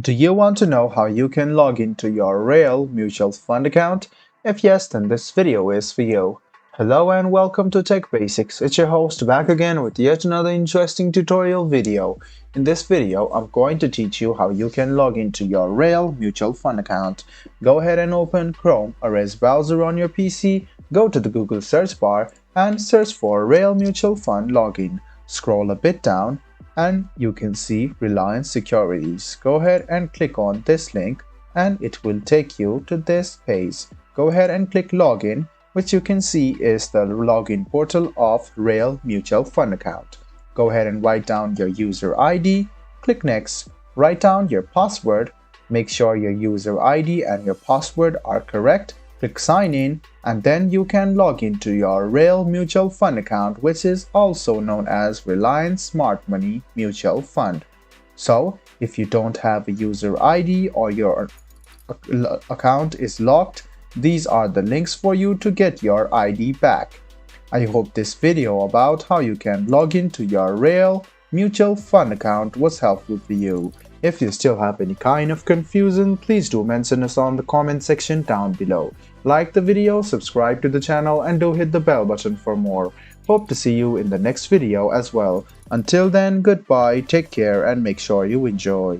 Do you want to know how you can log into your Reliance Mutual Fund account? If yes, then this video is for you. Hello and welcome to Tech Basics. It's your host back again with yet another interesting tutorial video. In this video, I'm going to teach you how you can log into your Reliance Mutual Fund account. Go ahead and open Chrome or Edge browser on your PC, go to the Google search bar and search for Reliance Mutual Fund login. Scroll a bit down and you can see Reliance Securities. Go ahead and click on this link and it will take you to this page. Go ahead and click login, which you can see is the login portal of Reliance Mutual Fund account. Go ahead and write down your user ID, click next, write down your password, make sure your user ID and your password are correct, click sign in, and then you can log into your Reliance Mutual Fund account, which is also known as Reliance Smart Money Mutual Fund. So if you don't have a user ID or your account is locked, these are the links for you to get your ID back. I hope this video about how you can log into your Reliance Mutual Fund account was helpful for you. If you still have any kind of confusion, please do mention us on the comment section down below. Like the video, subscribe to the channel, and do hit the bell button for more. Hope to see you in the next video as well. Until then, goodbye, take care, and make sure you enjoy.